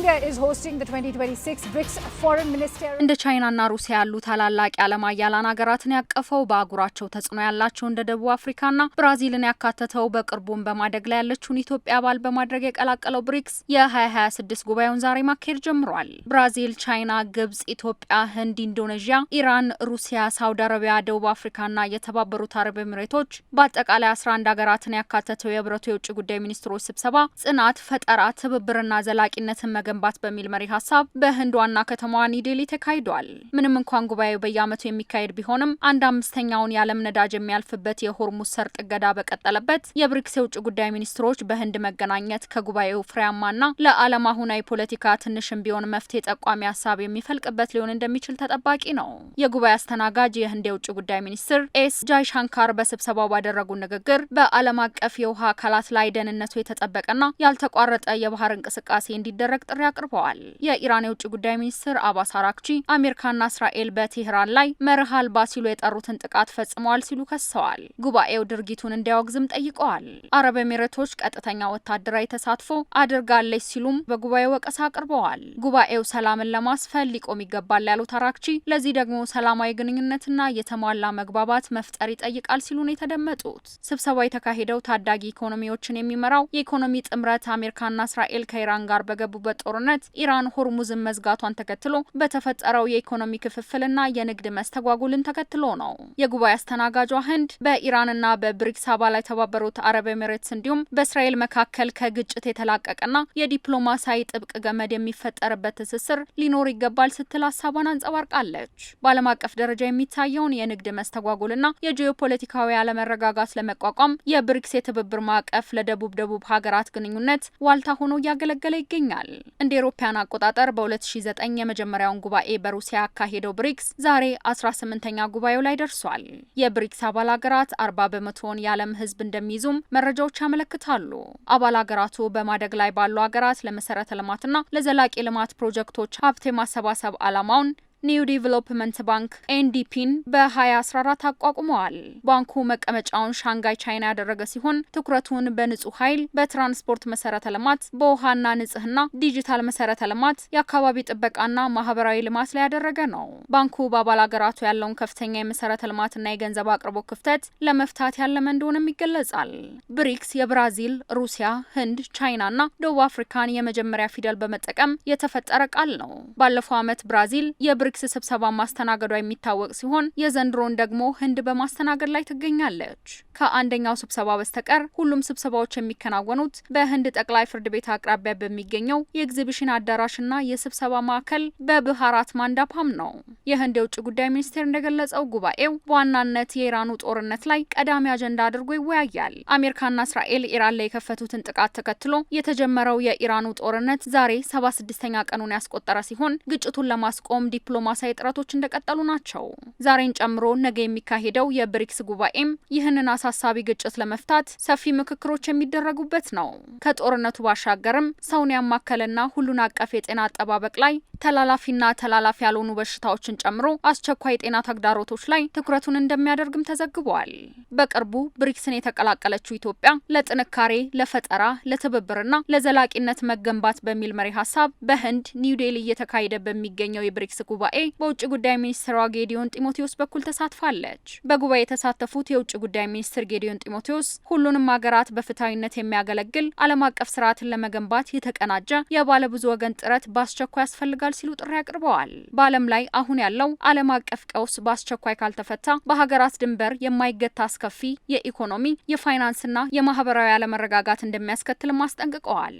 India is hosting the 2026 BRICS Foreign Ministerial እንደ ቻይናና ሩሲያ ያሉ ታላላቅ የዓለም አያላን ሀገራትን ያቀፈው በአህጉራቸው ተጽዕኖ ያላቸው እንደ ደቡብ አፍሪካና ብራዚልን ያካተተው በቅርቡም በማደግ ላይ ያለችውን ኢትዮጵያ አባል በማድረግ የቀላቀለው ብሪክስ የ2026 ጉባኤውን ዛሬ ማካሄድ ጀምሯል። ብራዚል፣ ቻይና፣ ግብጽ፣ ኢትዮጵያ፣ ህንድ፣ ኢንዶኔዥያ፣ ኢራን፣ ሩሲያ፣ ሳውዲ አረቢያ፣ ደቡብ አፍሪካና የተባበሩት አረብ ኤሚሬቶች በአጠቃላይ 11 ሀገራትን ያካተተው የህብረቱ የውጭ ጉዳይ ሚኒስትሮች ስብሰባ ጽናት፣ ፈጠራ፣ ትብብርና ዘላቂነትን መገንባት በሚል መሪ ሀሳብ በህንድ ዋና ከተማዋ ኒው ዴሊ ተካሂዷል። ምንም እንኳን ጉባኤው በየዓመቱ የሚካሄድ ቢሆንም 1/5ኛውን የዓለም ነዳጅ የሚያልፍበት የሆርሙዝ ሰርጥ እገዳ በቀጠለበት የብሪክስ የውጭ ጉዳይ ሚኒስትሮች በህንድ መገናኘት ከጉባኤው ፍሬያማና ለዓለም አሁናዊ ፖለቲካ ትንሽም ቢሆን መፍትሄ ጠቋሚ ሀሳብ የሚፈልቅበት ሊሆን እንደሚችል ተጠባቂ ነው። የጉባኤ አስተናጋጅ የህንድ የውጭ ጉዳይ ሚኒስትር ኤስ ጃይሻንካር በስብሰባው ባደረጉ ንግግር በዓለም አቀፍ የውሃ አካላት ላይ ደህንነቱ የተጠበቀና ያልተቋረጠ የባህር እንቅስቃሴ እንዲደረግ ጥሪ አቅርበዋል። የኢራን የውጭ ጉዳይ ሚኒስትር አባስ አራክቺ አሜሪካና እስራኤል በቴህራን ላይ መርህ አልባ ሲሉ የጠሩትን ጥቃት ፈጽመዋል ሲሉ ከሰዋል። ጉባኤው ድርጊቱን እንዲያወግዝም ጠይቀዋል። አረብ ኤሚሬቶች ቀጥተኛ ወታደራዊ ተሳትፎ አድርጋለች ሲሉም በጉባኤው ወቀሳ አቅርበዋል። ጉባኤው ሰላምን ለማስፈን ሊቆም ይገባል ያሉት አራክቺ ለዚህ ደግሞ ሰላማዊ ግንኙነትና የተሟላ መግባባት መፍጠር ይጠይቃል ሲሉ ነው የተደመጡት። ስብሰባው የተካሄደው ታዳጊ ኢኮኖሚዎችን የሚመራው የኢኮኖሚ ጥምረት አሜሪካና እስራኤል ከኢራን ጋር በገቡበት ጦርነት ኢራን ሆርሙዝን መዝጋቷን ተከትሎ በተፈጠረው የኢኮኖሚ ክፍፍልና የንግድ መስተጓጉልን ተከትሎ ነው። የጉባኤ አስተናጋጇ ህንድ በኢራንና በብሪክስ አባል የተባበሩት አረብ ኤሚሬትስ እንዲሁም በእስራኤል መካከል ከግጭት የተላቀቀና የዲፕሎማሲያዊ ጥብቅ ገመድ የሚፈጠርበት ትስስር ሊኖር ይገባል ስትል ሀሳቧን አንጸባርቃለች። በዓለም አቀፍ ደረጃ የሚታየውን የንግድ መስተጓጉልና የጂኦፖለቲካዊ አለመረጋጋት ለመቋቋም የብሪክስ የትብብር ማዕቀፍ ለደቡብ ሀገራት ግንኙነት ዋልታ ሆኖ እያገለገለ ይገኛል። እንደ አውሮፓውያን አቆጣጠር በ2009 የመጀመሪያውን ጉባኤ በሩሲያ ያካሄደው ብሪክስ ዛሬ 18ኛ ጉባኤው ላይ ደርሷል። የብሪክስ አባል ሀገራት 40 በመቶውን የዓለም ህዝብ እንደሚይዙም መረጃዎች ያመለክታሉ። አባል ሀገራቱ በማደግ ላይ ባሉ ሀገራት ለመሰረተ ልማትና ለዘላቂ ልማት ፕሮጀክቶች ሀብት የማሰባሰብ ዓላማውን ኒው ዲቨሎፕመንት ባንክ ኤንዲፒን በ2014 አቋቁመዋል። ባንኩ መቀመጫውን ሻንጋይ ቻይና ያደረገ ሲሆን ትኩረቱን በንጹህ ኃይል፣ በትራንስፖርት መሰረተ ልማት፣ በውሃና ንጽህና፣ ዲጂታል መሰረተ ልማት፣ የአካባቢ ጥበቃና ማህበራዊ ልማት ላይ ያደረገ ነው። ባንኩ በአባል ሀገራቱ ያለውን ከፍተኛ የመሰረተ ልማትና የገንዘብ አቅርቦት ክፍተት ለመፍታት ያለመ እንደሆነም ይገለጻል። ብሪክስ የብራዚል፣ ሩሲያ፣ ህንድ፣ ቻይናና ደቡብ አፍሪካን የመጀመሪያ ፊደል በመጠቀም የተፈጠረ ቃል ነው። ባለፈው ዓመት ብራዚል የብሪክስ ስብሰባ ማስተናገዷ የሚታወቅ ሲሆን የዘንድሮን ደግሞ ህንድ በማስተናገድ ላይ ትገኛለች። ከአንደኛው ስብሰባ በስተቀር ሁሉም ስብሰባዎች የሚከናወኑት በህንድ ጠቅላይ ፍርድ ቤት አቅራቢያ በሚገኘው የኤግዚቢሽን አዳራሽና የስብሰባ ማዕከል በብሃራት ማንዳፓም ነው። የህንድ የውጭ ጉዳይ ሚኒስቴር እንደገለጸው ጉባኤው በዋናነት የኢራኑ ጦርነት ላይ ቀዳሚ አጀንዳ አድርጎ ይወያያል። አሜሪካና እስራኤል ኢራን ላይ የከፈቱትን ጥቃት ተከትሎ የተጀመረው የኢራኑ ጦርነት ዛሬ 76ኛ ቀኑን ያስቆጠረ ሲሆን ግጭቱን ለማስቆም ዲፕሎማሲያዊ ጥረቶች እንደቀጠሉ ናቸው። ዛሬን ጨምሮ ነገ የሚካሄደው የብሪክስ ጉባኤም ይህንን አሳሳቢ ግጭት ለመፍታት ሰፊ ምክክሮች የሚደረጉበት ነው። ከጦርነቱ ባሻገርም ሰውን ያማከለና ሁሉን አቀፍ የጤና አጠባበቅ ላይ ተላላፊና ተላላፊ ያልሆኑ በሽታዎችን ጨምሮ አስቸኳይ የጤና ተግዳሮቶች ላይ ትኩረቱን እንደሚያደርግም ተዘግቧል። በቅርቡ ብሪክስን የተቀላቀለችው ኢትዮጵያ ለጥንካሬ፣ ለፈጠራ፣ ለትብብርና ለዘላቂነት መገንባት በሚል መሪ ሀሳብ በህንድ ኒው ዴሊ እየተካሄደ በሚገኘው የብሪክስ ጉባኤ በውጭ ጉዳይ ሚኒስትሯ ጌዲዮን ጢሞቴዎስ በኩል ተሳትፋለች። በጉባኤ የተሳተፉት የውጭ ጉዳይ ሚኒስትር ጌዲዮን ጢሞቴዎስ ሁሉንም ሀገራት በፍትሃዊነት የሚያገለግል ዓለም አቀፍ ስርዓትን ለመገንባት የተቀናጀ የባለብዙ ወገን ጥረት በአስቸኳይ ያስፈልጋል ሲሉ ጥሪ አቅርበዋል። በዓለም ላይ አሁን ያለው ዓለም አቀፍ ቀውስ በአስቸኳይ ካልተፈታ በሀገራት ድንበር የማይገታ አስከፊ የኢኮኖሚ፣ የፋይናንስና የማህበራዊ አለመረጋጋት እንደሚያስከትልም አስጠንቅቀዋል።